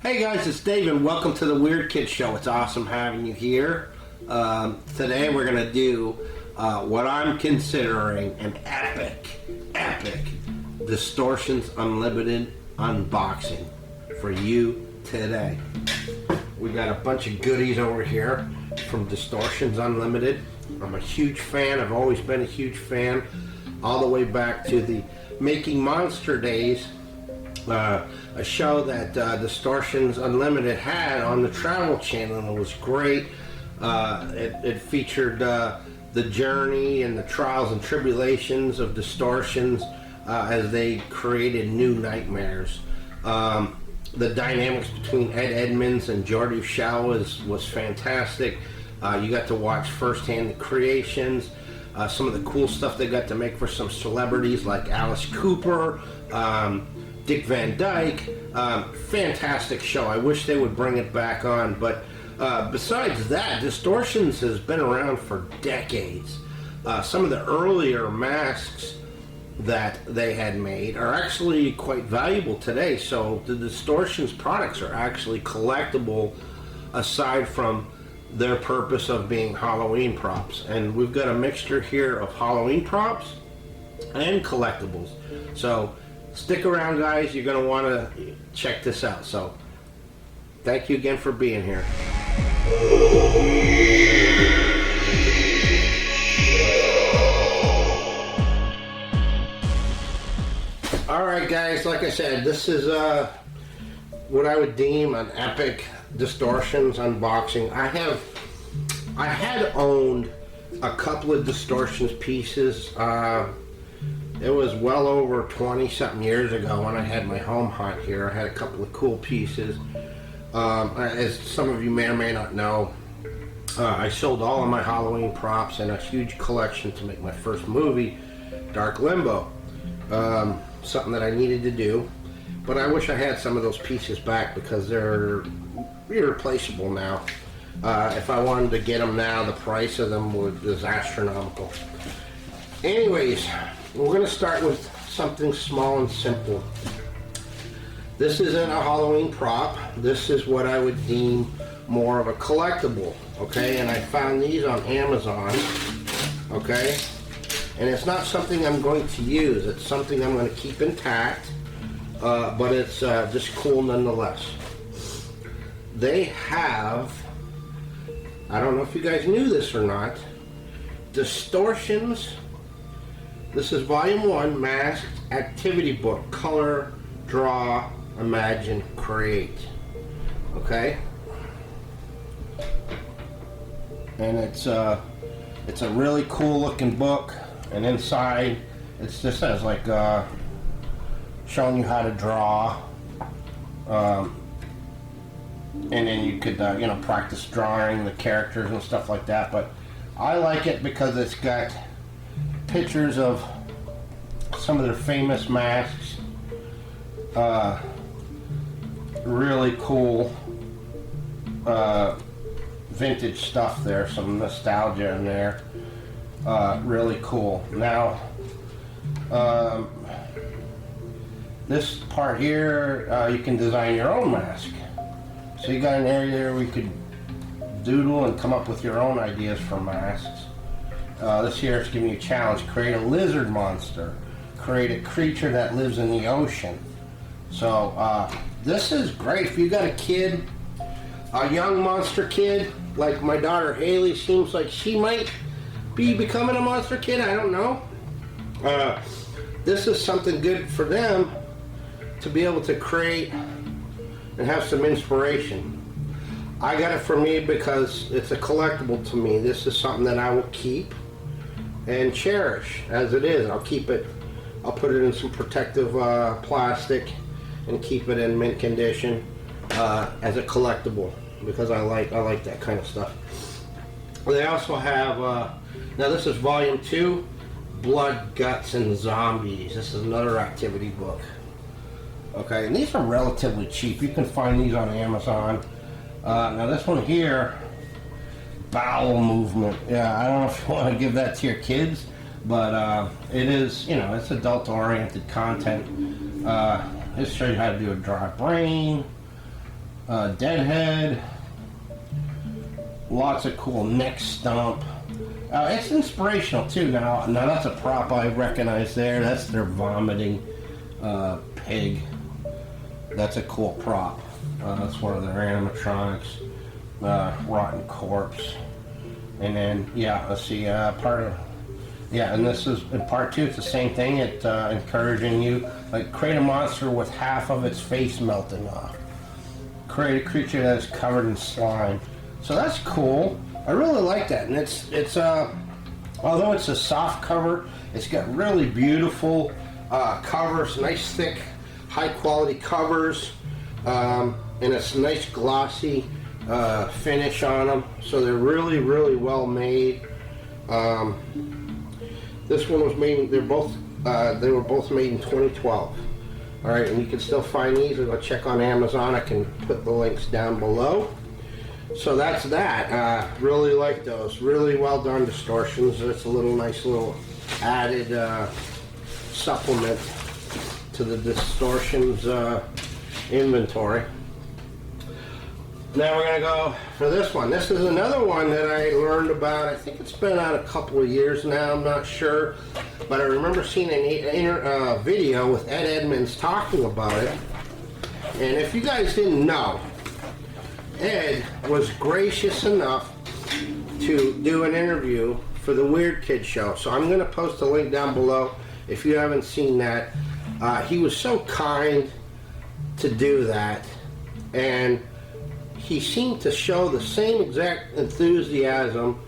Hey guys, it's Dave and welcome to the Weird Kid Show. It's awesome having you here. Today we're going to do what I'm considering an epic Distortions Unlimited unboxing for you today. We got a bunch of goodies over here from Distortions Unlimited. I'm a huge fan. I've always been a huge fan, all the way back to the Making Monster days. A show that Distortions Unlimited had on the Travel Channel, and it was great. It featured the journey and the trials and tribulations of Distortions as they created new nightmares. The dynamics between Ed Edmonds and Jordi Shaw was fantastic. You got to watch firsthand the creations, some of the cool stuff they got to make for some celebrities like Alice Cooper, Dick Van Dyke. Fantastic show. I wish they would bring it back on, but besides that, Distortions has been around for decades. Some of the earlier masks that they had made are actually quite valuable today, so the Distortions products are actually collectible aside from their purpose of being Halloween props. And we've got a mixture here of Halloween props and collectibles. So stick around, guys. You're going to want to check this out. So thank you again for being here. Alright guys, like I said, this is what I would deem an epic Distortions unboxing. I had owned a couple of Distortions pieces. It was well over 20 something years ago when I had my home hunt here. I had a couple of cool pieces. As some of you may or may not know, I sold all of my Halloween props and a huge collection to make my first movie, Dark Limbo. Something that I needed to do, but I wish I had some of those pieces back because they're irreplaceable now. If I wanted to get them now, the price of them is astronomical. Anyways, we're going to start with something small and simple. This isn't a Halloween prop. This is what I would deem more of a collectible, okay? And I found these on Amazon, okay? And it's not something I'm going to use. It's something I'm going to keep intact, but it's just cool nonetheless. They have, I don't know if you guys knew this or not, Distortions. This is Volume 1, Masked Activity Book. Color, Draw, Imagine, Create. Okay? And it's a really cool looking book. And inside, it just says like showing you how to draw. And then you could, practice drawing the characters and stuff like that. But I like it because it's got pictures of some of their famous masks. Really cool vintage stuff there, some nostalgia in there. Really cool. Now, this part here, you can design your own mask. So you got an area there where you could doodle and come up with your own ideas for masks. This here is giving you a challenge. Create a lizard monster. Create a creature that lives in the ocean. So this is great. If you got a kid, a young monster kid, like my daughter Haley seems like she might be becoming a monster kid, I don't know. This is something good for them to be able to create and have some inspiration. I got it for me because it's a collectible to me. This is something that I will keep and cherish as it is. I'll keep it, I'll put it in some protective plastic and keep it in mint condition as a collectible because I like that kind of stuff. They also have, now this is Volume 2, Blood, Guts, and Zombies. This is another activity book. Okay, and these are relatively cheap. You can find these on Amazon. Now this one here, Bowel Movement. Yeah, I don't know if you want to give that to your kids, but it is, it's adult-oriented content. This shows you how to do a dry brain, Deadhead. Lots of cool neck stump. It's inspirational too. Now that's a prop I recognize there. That's their vomiting pig. That's a cool prop. That's one of their animatronics. Rotten corpse. And then let's see. And this is in part 2. It's the same thing. It's encouraging you, like, create a monster with half of its face melting off. Create a creature that is covered in slime. So that's cool. I really like that, and it's although it's a soft cover, it's got really beautiful covers, nice thick, high quality covers, and it's nice glossy finish on them. So they're really, really well made. This one was made. They were both made in 2012. All right, and you can still find these. Or go check on Amazon. I can put the links down below. So that's that. Really like those. Really well done Distortions. It's a nice little added supplement to the Distortions inventory. Now we're going to go for this one. This is another one that I learned about. I think it's been out a couple of years now. I'm not sure. But I remember seeing a video with Ed Edmonds talking about it. And if you guys didn't know, Ed was gracious enough to do an interview for the Weird Kid Show. So I'm going to post a link down below if you haven't seen that. He was so kind to do that. And he seemed to show the same exact enthusiasm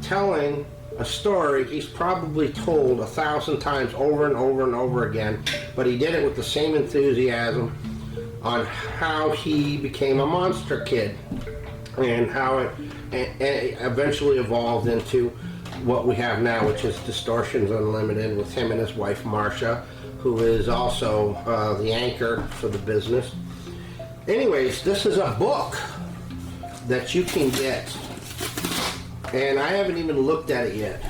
telling a story he's probably told 1,000 times over and over and over again, but he did it with the same enthusiasm on how he became a monster kid and how it eventually evolved into what we have now, which is Distortions Unlimited, with him and his wife Marcia, who is also the anchor for the business. Anyways, this is a book that you can get, and I haven't even looked at it yet.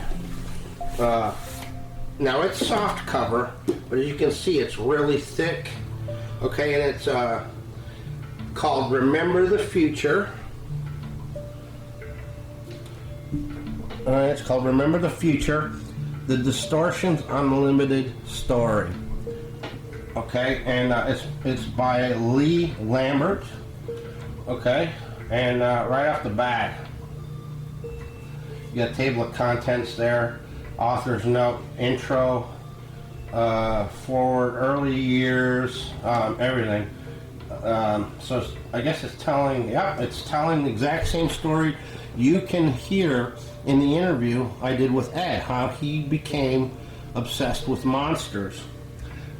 Now it's soft cover, but as you can see, it's really thick. Okay, and it's called Remember the Future. It's called Remember the Future, the Distortions Unlimited Story. Okay, and it's by Lee Lambert. Okay, and right off the bat, you got a table of contents there, author's note, intro, forward, early years, everything. So I guess it's telling the exact same story you can hear in the interview I did with Ed, how he became obsessed with monsters.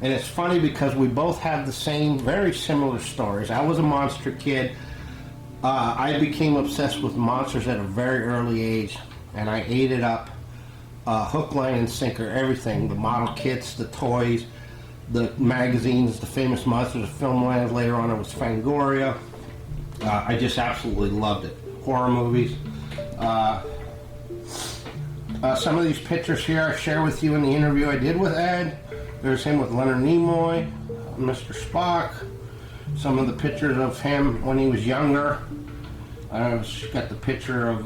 And it's funny because we both have the same, very similar stories. I was a monster kid. I became obsessed with monsters at a very early age, and I ate it up. Hook, line, and sinker, everything. The model kits, the toys, the magazines, the famous monsters of Filmland. Later on it was Fangoria. I just absolutely loved it. Horror movies. Some of these pictures here I share with you in the interview I did with Ed. There's him with Leonard Nimoy, Mr. Spock. Some of the pictures of him when he was younger. I've got the picture of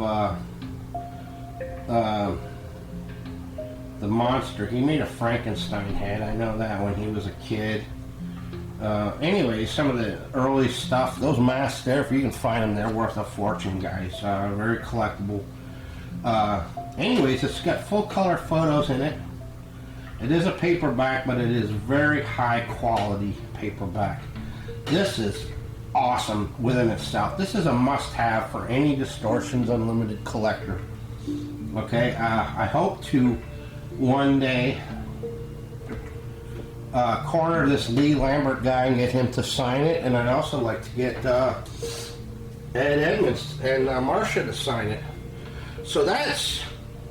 the monster. He made a Frankenstein head. I know that when he was a kid. Anyway, some of the early stuff. Those masks there, if you can find them, they're worth a fortune, guys. Very collectible. Anyways, it's got full color photos in it. It is a paperback, but it is very high quality paperback. This is awesome within itself. This is a must-have for any Distortions Unlimited collector. Okay, I hope to one day corner this Lee Lambert guy and get him to sign it, and I'd also like to get Ed Edmonds and Marcia to sign it. So that's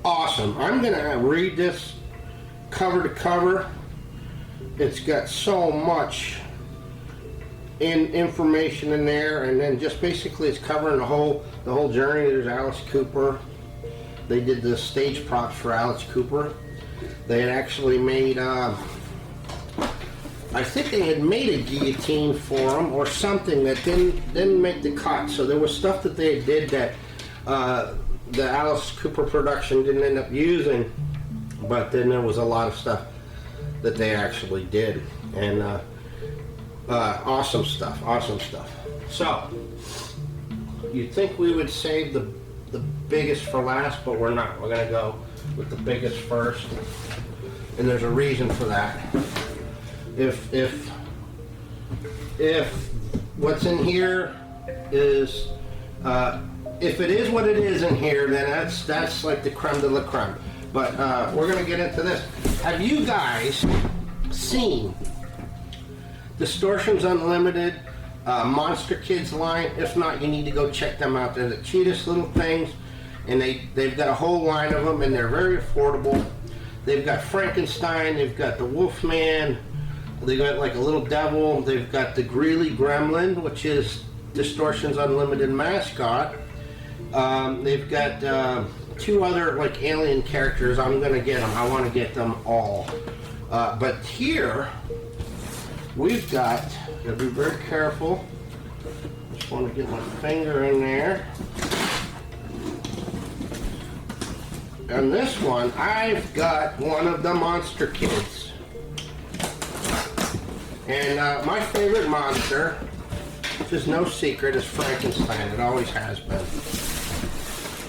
awesome. I'm gonna read this cover to cover. It's got so much information in there, and then just basically it's covering the whole journey. There's Alice Cooper. They did the stage props for Alice Cooper. They had actually made I think they had made a guillotine for them or something that didn't make the cut. So there was stuff that they did that the Alice Cooper production didn't end up using, but then there was a lot of stuff that they actually did, and awesome stuff, awesome stuff. So you'd think we would save the biggest for last, but we're not. We're gonna go with the biggest first, and there's a reason for that. If what's in here is if it is what it is in here, then that's like the creme de la creme. But we're gonna get into this. Have you guys seen Distortions Unlimited Monster Kids line? If not, you need to go check them out. They're the cheapest little things, and they've got a whole line of them, and they're very affordable. They've got Frankenstein, they've got the Wolfman, they got like a little devil, they've got the Greeley Gremlin, which is Distortions Unlimited mascot. They've got two other like alien characters. I'm gonna get them. I want to get them all. But here we've got. Gotta be very careful. Just want to get my finger in there. And this one, I've got one of the Monster Kids. And my favorite monster, which is no secret, is Frankenstein. It always has been.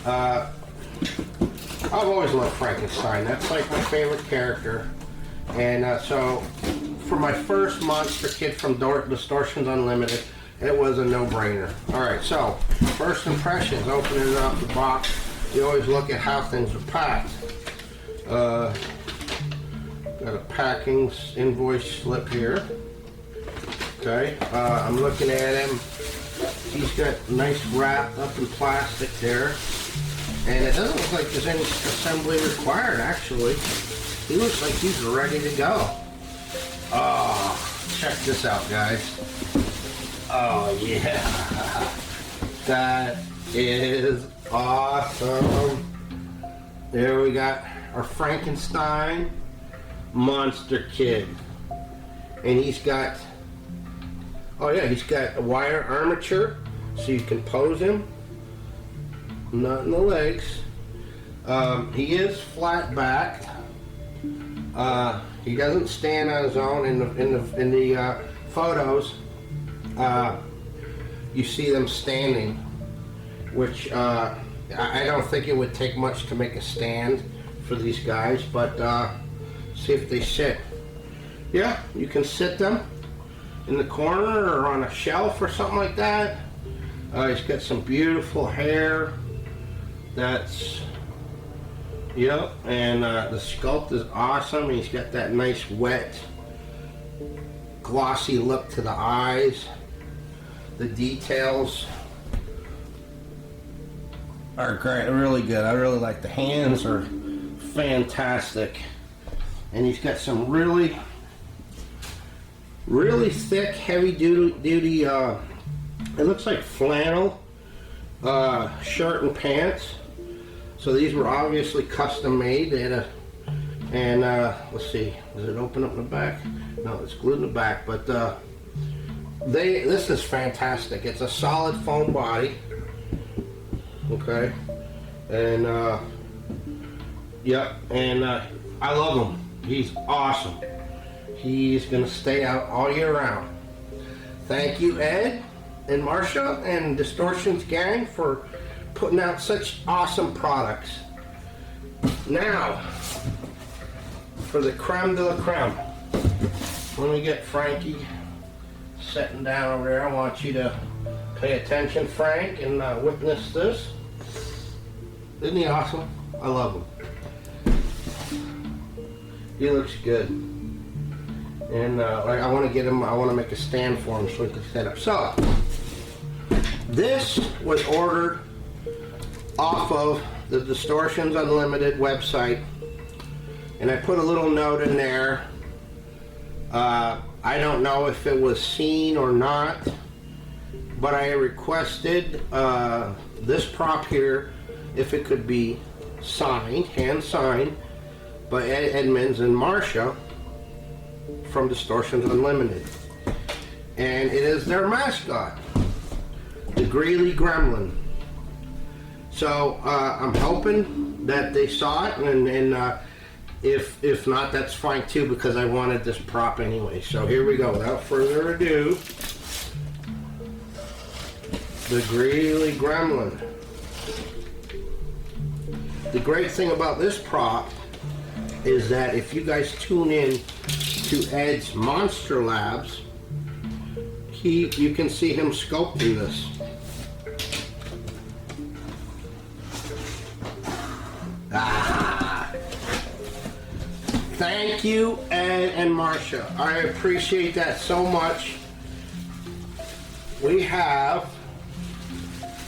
I've always loved Frankenstein. That's like my favorite character. And so, for my first Monster Kid from Distortions Unlimited, it was a no-brainer. Alright, so, first impressions, opening up the box, you always look at how things are packed. Got a packing invoice slip here. Okay, I'm looking at him. He's got nice wrap up in plastic there. And it doesn't look like there's any assembly required, actually. He looks like he's ready to go. Oh, check this out, guys. Oh, yeah. That is awesome. There we got our Frankenstein Monster Kid. And he's got, oh yeah, he's got a wire armature so you can pose him. Not in the legs. He is flat backed. He doesn't stand on his own. In the photos, you see them standing, which I don't think it would take much to make a stand for these guys. But see if they sit. Yeah, you can sit them in the corner or on a shelf or something like that. He's got some beautiful hair. That's, yep, and the sculpt is awesome. He's got that nice wet, glossy look to the eyes. The details are great, really good. I really like the hands, are fantastic. And he's got some really thick, heavy duty, it looks like flannel shirt and pants. So these were obviously custom made. They had a, and let's see, does it open up in the back? No, it's glued in the back. But this is fantastic. It's a solid foam body. Okay, and yep, and I love him. He's awesome. He's gonna stay out all year round. Thank you, Ed and Marsha and Distortions gang, for putting out such awesome products. Now, for the creme de la creme. Let me get Frankie sitting down over there. I want you to pay attention, Frank, and witness this. Isn't he awesome? I love him. He looks good. And I want to get him, I want to make a stand for him so he can set up. So, this was ordered off of the Distortions Unlimited website, and I put a little note in there. I don't know if it was seen or not, but I requested this prop here, if it could be signed, hand signed by Ed Edmonds and Marsha. from Distortions Unlimited. And it is their mascot, the Greeley Gremlin. So I'm hoping that they saw it, and if not, that's fine too, because I wanted this prop anyway. So here we go. Without further ado, the Greeley Gremlin. The great thing about this prop is that if you guys tune in to Ed's Monster Labs, you can see him sculpting this. Thank you, Ed and Marcia. I appreciate that so much. We have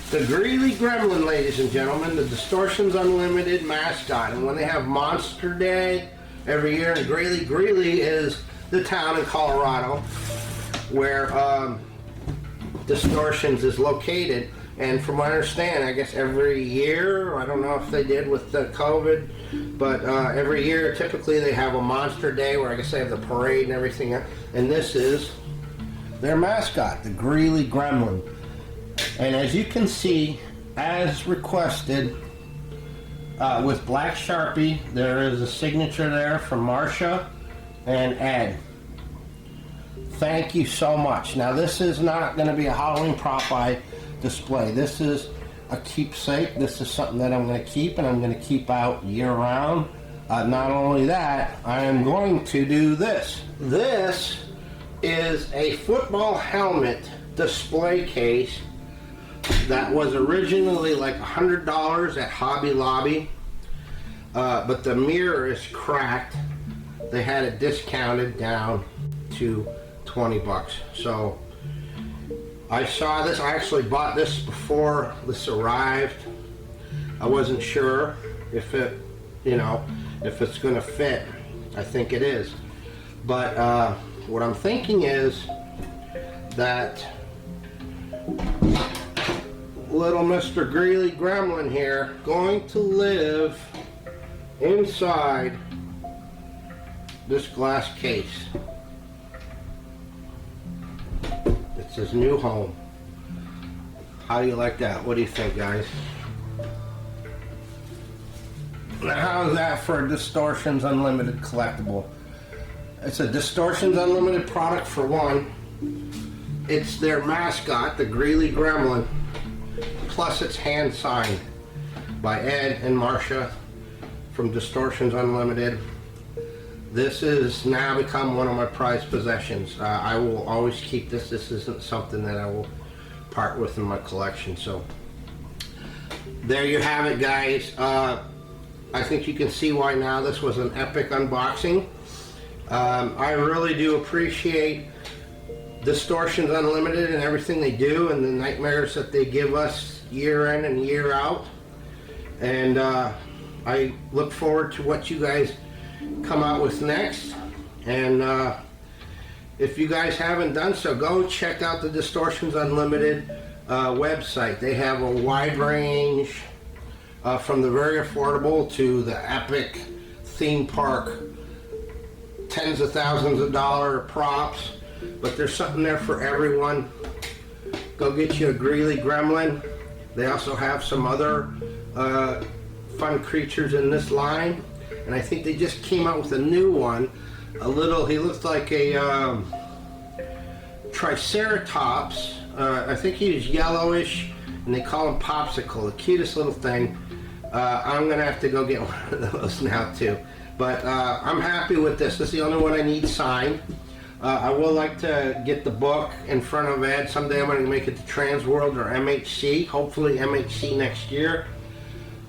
the Greeley Gremlin, ladies and gentlemen, the Distortions Unlimited mascot. And when they have Monster Day every year in Greeley is the town in Colorado where Distortions is located. And from what I understand, I guess every year, I don't know if they did with the COVID, but every year typically they have a Monster Day where I guess they have the parade and everything. And this is their mascot, the Greeley Gremlin. And as you can see, as requested, with black Sharpie, there is a signature there from Marcia and Ed. Thank you so much. Now this is not going to be a Halloween prop I display. This is a keepsake. This is something that I'm going to keep, and I'm going to keep out year round. Not only that, I am going to do this. This is a football helmet display case that was originally like $100 at Hobby Lobby, but the mirror is cracked. They had it discounted down to 20 bucks. So I saw this. I actually bought this before this arrived. I wasn't sure if it, if it's going to fit. I think it is. But what I'm thinking is that little Mr. Greeley Gremlin here going to live inside this glass case. It's his new home. How do you like that? What do you think, guys? Now, how's that for a Distortions Unlimited collectible? It's a Distortions Unlimited product for one. It's their mascot, the Greeley Gremlin, plus it's hand signed by Ed and Marcia from Distortions Unlimited. This has now become one of my prized possessions. I will always keep this. This isn't something that I will part with in my collection. So there you have it, guys. I think you can see why now this was an epic unboxing. I really do appreciate Distortions Unlimited and everything they do and the nightmares that they give us year in and year out. And I look forward to what you guys come out with next. And if you guys haven't done so, go check out the Distortions Unlimited website. They have a wide range from the very affordable to the epic theme park, tens of thousands of dollar props, but there's something there for everyone. Go get you a Greeley Gremlin. They also have some other fun creatures in this line, and I think they just came out with a new one. He looks like a Triceratops. I think he's yellowish, and they call him Popsicle, the cutest little thing. I'm gonna have to go get one of those now too. But I'm happy with this. This is the only one I need signed. I would like to get the book in front of Ed. Someday I'm going to make it to Transworld or MHC. Hopefully MHC next year.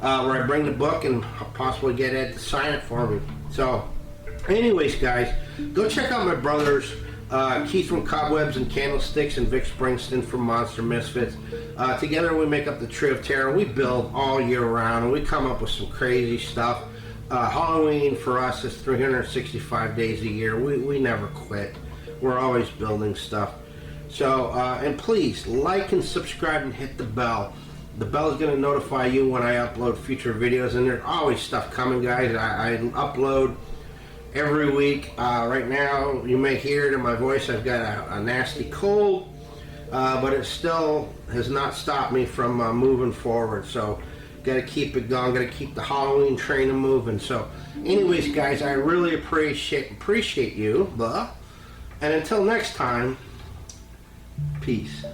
Where I bring the book and possibly get Ed to sign it for me. So, anyways, guys, go check out my brothers, Keith from Cobwebs and Candlesticks and Vic Springston from Monster Misfits. Together we make up the Trio of Terror. We build all year round and we come up with some crazy stuff. Halloween for us is 365 days a year. We never quit. We're always building stuff. So, and please like and subscribe and hit the bell. The bell is going to notify you when I upload future videos, and there's always stuff coming, guys. I upload every week. Right now, you may hear it in my voice, I've got a nasty cold, but it still has not stopped me from moving forward. So, got to keep it going, got to keep the Halloween train moving. So, anyways, guys, I really appreciate you. And until next time, peace.